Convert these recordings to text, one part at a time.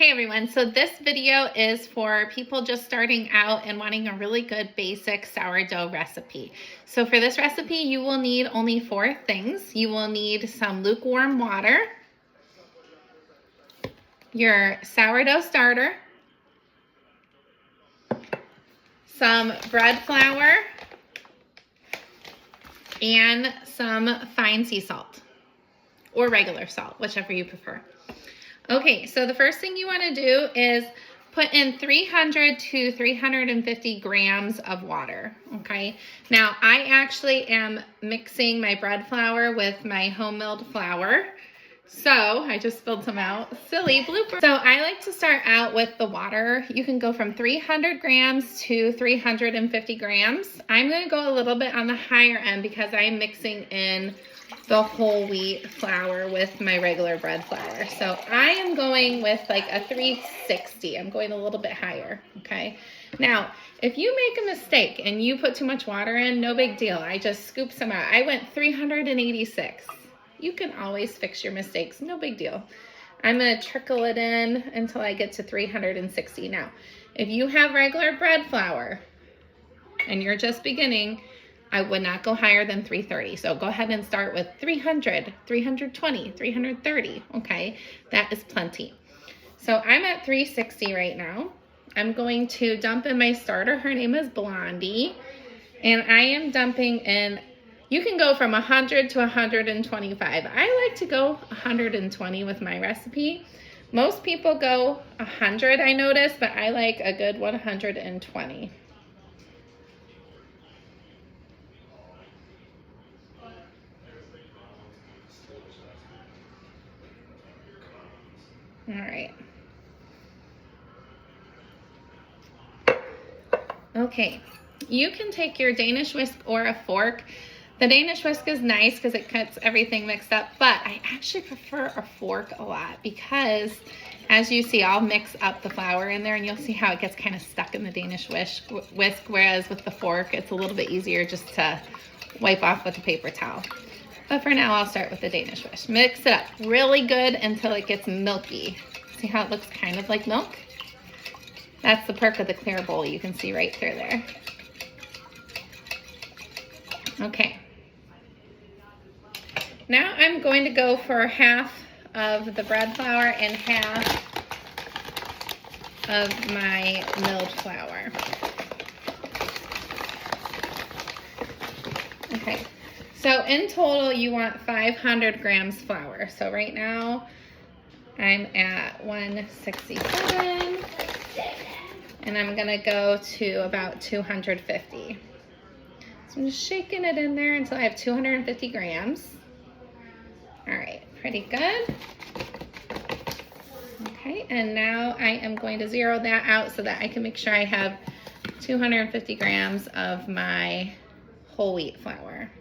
Hey everyone, so this video is for people just starting out and wanting a really good basic sourdough recipe. So for this recipe, you will need only 4 things. You will need some lukewarm water, your sourdough starter, some bread flour, and some fine sea salt or regular salt, whichever you prefer. Okay, so the first thing you want to do is put in 300 to 350 grams of water, okay? Now, I actually am mixing my bread flour with my home milled flour. So, I just spilled some out. Silly blooper. So, I like to start out with the water. You can go from 300 grams to 350 grams. I'm going to go a little bit on the higher end because I'm mixing in the whole wheat flour with my regular bread flour. So I am going with like a 360. I'm going a little bit higher, okay? Now, if you make a mistake and you put too much water in, no big deal. I just scoop some out. I went 386. You can always fix your mistakes, no big deal. I'm gonna trickle it in until I get to 360. Now, if you have regular bread flour and you're just beginning, I would not go higher than 330. So go ahead and start with 300, 320, 330, okay? That is plenty. So I'm at 360 right now. I'm going to dump in my starter. Her name is Blondie. And I am dumping in, you can go from 100 to 125. I like to go 120 with my recipe. Most people go 100, I notice, but I like a good 120. All right. Okay, you can take your Danish whisk or a fork. The Danish whisk is nice because it cuts everything mixed up, but I actually prefer a fork a lot because, as you see, I'll mix up the flour in there and you'll see how it gets kind of stuck in the Danish whisk, whereas with the fork, it's a little bit easier just to wipe off with a paper towel. But for now, I'll start with the Danish whisk. Mix it up really good until it gets milky. See how it looks kind of like milk? That's the perk of the clear bowl. You can see right through there. Okay. Now I'm going to go for half of the bread flour and half of my milled flour. Okay. So in total, you want 500 grams flour. So right now, I'm at 167, and I'm gonna go to about 250. So I'm just shaking it in there until I have 250 grams. All right, pretty good. Okay, and now I am going to zero that out so that I can make sure I have 250 grams of my whole wheat flour.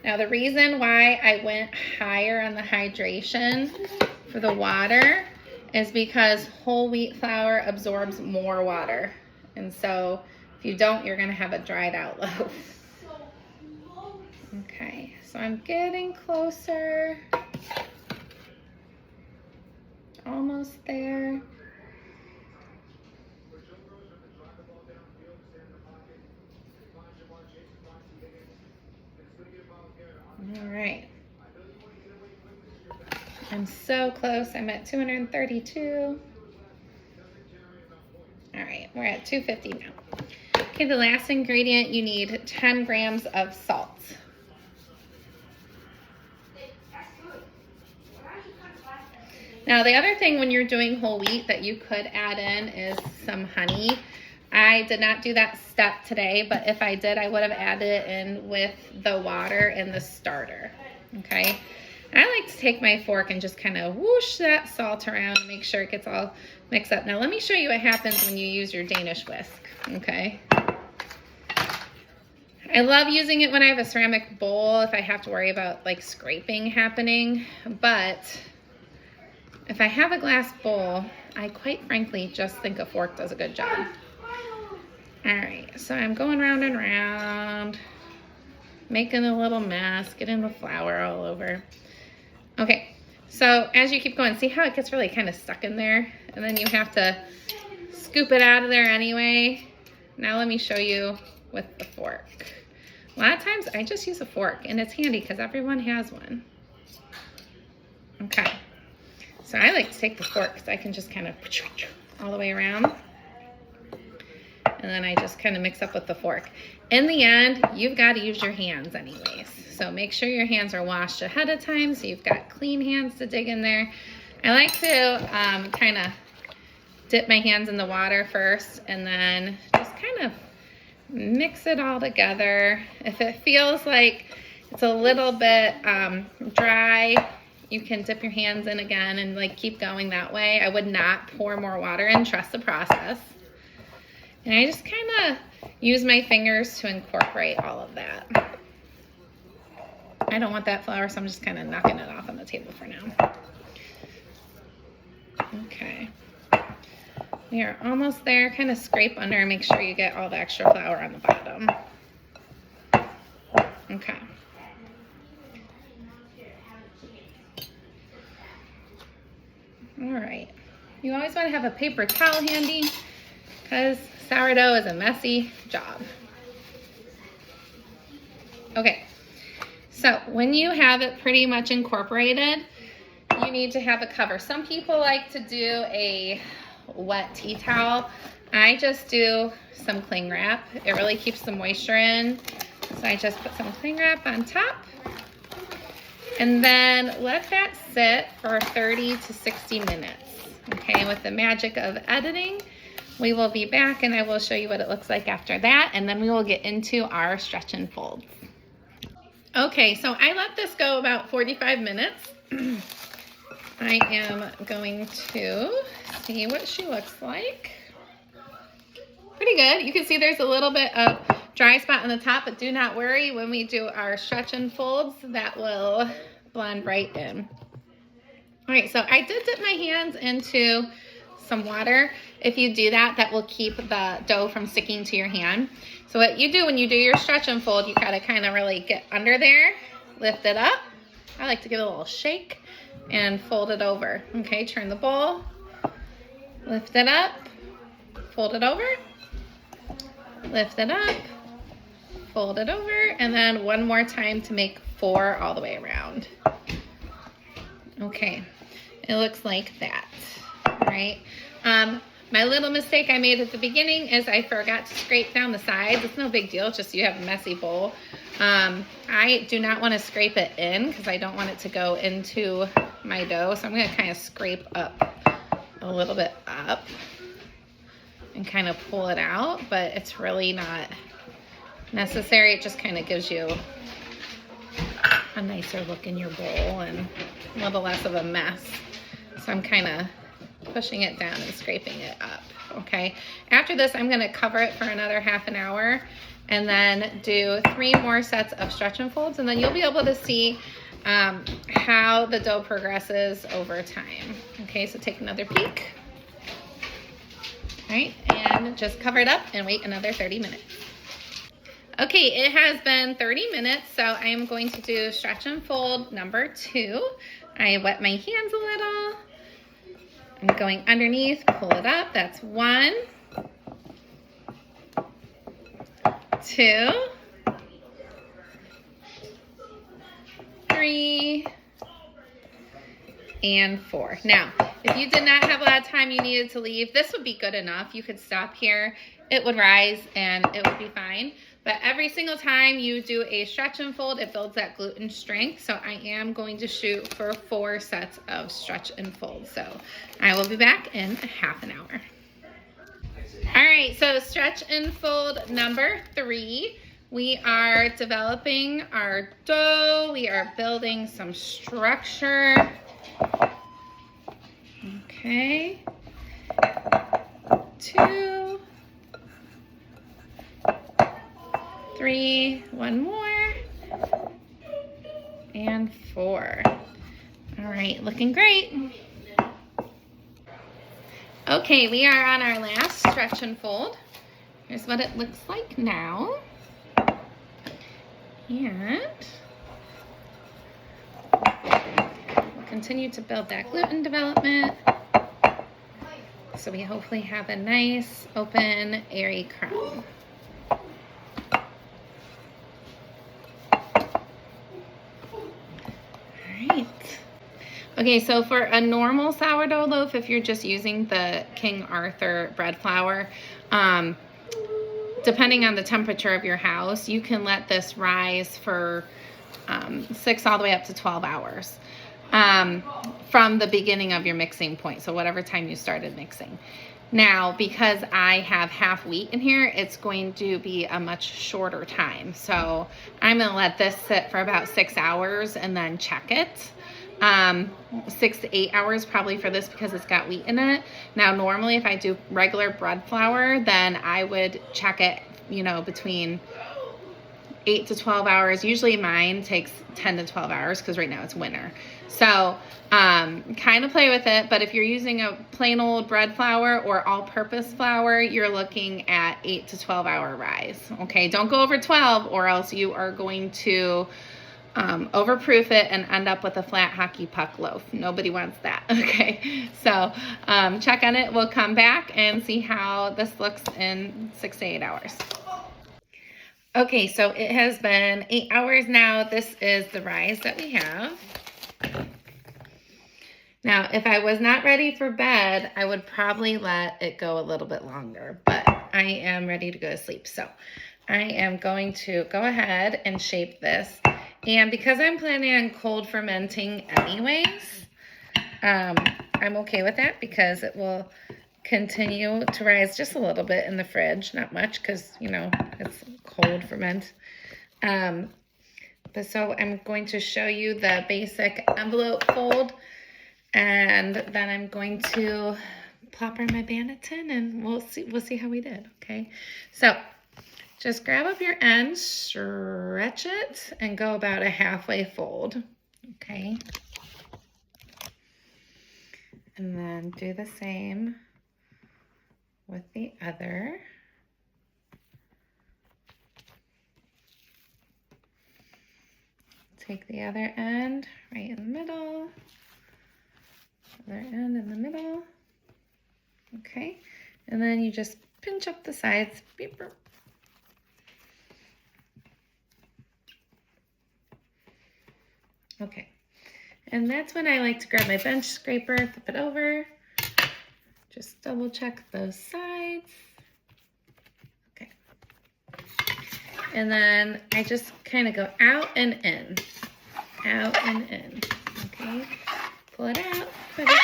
Now the reason why I went higher on the hydration for the water is because whole wheat flour absorbs more water. And so if you don't, you're gonna have a dried out loaf. Okay, so I'm getting closer. Almost there. All right. I'm so close. I'm at 232. All right, we're at 250 now. Okay, the last ingredient, you need 10 grams of salt. Now, the other thing when you're doing whole wheat that you could add in is some honey. I did not do that step today, but if I did, I would have added it in with the water and the starter, okay? I like to take my fork and just kind of whoosh that salt around and make sure it gets all mixed up. Now, let me show you what happens when you use your Danish whisk, okay? I love using it when I have a ceramic bowl if I have to worry about like scraping happening, but if I have a glass bowl, I quite frankly just think a fork does a good job. All right, so I'm going round and round, making a little mess, getting the flour all over. Okay, so as you keep going, see how it gets really kind of stuck in there? And then you have to scoop it out of there anyway. Now let me show you with the fork. A lot of times I just use a fork, and it's handy because everyone has one. Okay, so I like to take the fork because I can just kind of all the way around. And then I just kind of mix up with the fork. In the end, you've got to use your hands anyways. So make sure your hands are washed ahead of time so you've got clean hands to dig in there. I like to kind of dip my hands in the water first and then just kind of mix it all together. If it feels like it's a little bit dry, you can dip your hands in again and like keep going that way. I would not pour more water in, trust the process. And I just kind of use my fingers to incorporate all of that. I don't want that flour, so I'm just kind of knocking it off on the table for now. Okay. We are almost there. Kind of scrape under and make sure you get all the extra flour on the bottom. Okay. All right. You always want to have a paper towel handy because sourdough is a messy job. Okay, so when you have it pretty much incorporated, you need to have a cover. Some people like to do a wet tea towel. I just do some cling wrap. It really keeps the moisture in. So I just put some cling wrap on top and then let that sit for 30 to 60 minutes. Okay, with the magic of editing, we will be back and I will show you what it looks like after that, and then we will get into our stretch and folds. Okay, so I let this go about 45 minutes. I am going to see what she looks like. Pretty good. You can see there's a little bit of dry spot on the top, but do not worry. When we do our stretch and folds, that will blend right in. All right, so I did dip my hands into some water. If you do that, that will keep the dough from sticking to your hand. So what you do when you do your stretch and fold, you gotta kind of really get under there, lift it up. I like to give it a little shake and fold it over. Okay, turn the bowl, lift it up, fold it over, lift it up, fold it over, and then one more time to make 4 all the way around. Okay, it looks like that. All right. My little mistake I made at the beginning is I forgot to scrape down the sides. It's no big deal, it's just you have a messy bowl. I do not want to scrape it in because I don't want it to go into my dough. So I'm going to kind of scrape up a little bit up and kind of pull it out, but it's really not necessary. It just kind of gives you a nicer look in your bowl and a little less of a mess. So I'm kind of pushing it down and scraping it up. Okay, after this I'm going to cover it for another half an hour and then do 3 more sets of stretch and folds, and then you'll be able to see how the dough progresses over time. Okay, so take another peek. All right, and just cover it up and wait another 30 minutes. Okay, it has been 30 minutes, so I am going to do stretch and fold number 2. I wet my hands a little. I'm going underneath, pull it up. That's 1, 2, 3, and 4. Now, if you did not have a lot of time you needed to leave, this would be good enough. You could stop here. It would rise and it would be fine. But every single time you do a stretch and fold, it builds that gluten strength. So I am going to shoot for 4 sets of stretch and fold. So I will be back in half an hour. All right, so stretch and fold number 3. We are developing our dough. We are building some structure. Okay. 2, 3, 1 more, and 4. All right, looking great. Okay, we are on our last stretch and fold. Here's what it looks like now. And continue to build that gluten development. So we hopefully have a nice, open, airy crumb. Alright. Okay, so for a normal sourdough loaf, if you're just using the King Arthur bread flour, depending on the temperature of your house, you can let this rise for 6 all the way up to 12 hours from the beginning of your mixing point, so whatever time you started mixing. Now, because I have half wheat in here, it's going to be a much shorter time. So I'm going to let this sit for about 6 hours and then check it. 6 to 8 hours probably for this because it's got wheat in it. Now, normally if I do regular bread flour, then I would check it, you know, between 8 to 12 hours. Usually mine takes 10 to 12 hours because right now it's winter. So kind of play with it, but if you're using a plain old bread flour or all-purpose flour, you're looking at 8 to 12 hour rise. Okay, don't go over 12 or else you are going to overproof it and end up with a flat hockey puck loaf. Nobody wants that. Okay, so check on it. We'll come back and see how this looks in 6 to 8 hours. Okay, so it has been 8 hours now. This is the rise that we have. Now, if I was not ready for bed, I would probably let it go a little bit longer, but I am ready to go to sleep. So I am going to go ahead and shape this. And because I'm planning on cold fermenting anyways, I'm okay with that because it will continue to rise just a little bit in the fridge. Not much because, you know, it's cold ferment. But so I'm going to show you the basic envelope fold. And then I'm going to plop in my Banneton and we'll see how we did, okay? So just grab up your end, stretch it, and go about a halfway fold, okay? And then do the same with the other. Take the other end right in the middle. Other end in the middle. Okay, and then you just pinch up the sides. Beep, beep. Okay, and that's when I like to grab my bench scraper, flip it over, just double check those sides. Okay, and then I just kind of go out and in, out and in. Okay, pull it out, put it in.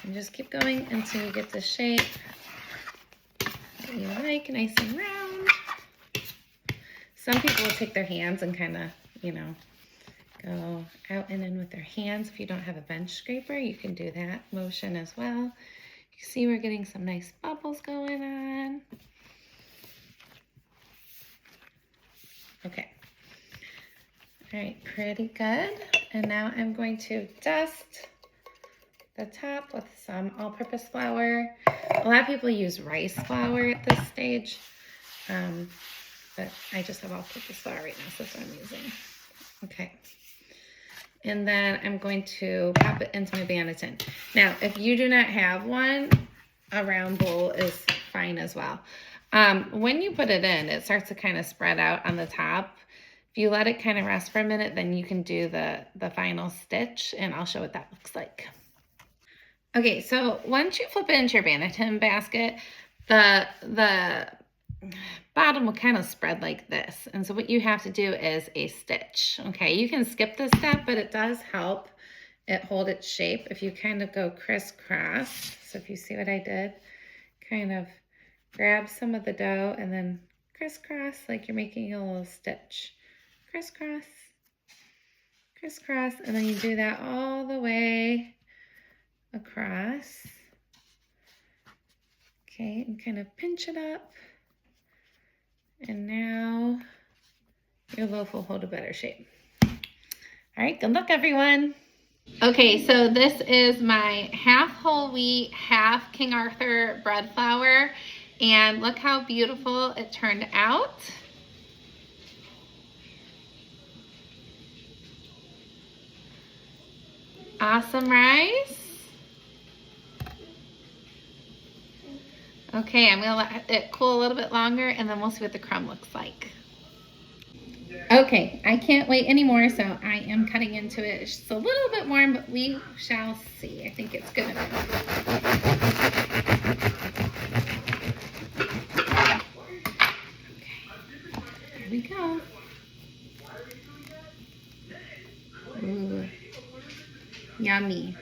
And just keep going until you get the shape that you like, nice and round. Some people will take their hands and kind of, you know, go out and in with their hands. If you don't have a bench scraper, you can do that motion as well. You see we're getting some nice bubbles going on. Okay. All right, pretty good. And now I'm going to dust the top with some all-purpose flour. A lot of people use rice flour at this stage, but I just have all-purpose flour right now, so that's what I'm using. Okay. And then I'm going to pop it into my Banneton. Now, if you do not have one, a round bowl is fine as well. When you put it in, it starts to kind of spread out on the top. If you let it kind of rest for a minute, then you can do the final stitch, and I'll show what that looks like. Okay, so once you flip it into your Banneton basket, the bottom will kind of spread like this. And so what you have to do is a stitch. Okay, you can skip this step, but it does help it hold its shape if you kind of go crisscross. So if you see what I did, kind of grab some of the dough and then crisscross like you're making a little stitch. Crisscross, crisscross, and then you do that all the way across. Okay, and kind of pinch it up. And now your loaf will hold a better shape. All right, good luck everyone. Okay, so this is my half whole wheat, half King Arthur bread flour. And look how beautiful it turned out. Awesome rice. Okay, I'm gonna let it cool a little bit longer and then we'll see what the crumb looks like. Okay, I can't wait anymore, so I am cutting into it. It's just a little bit warm, but we shall see. I think it's good enough. Okay, here we go. Ooh, yummy.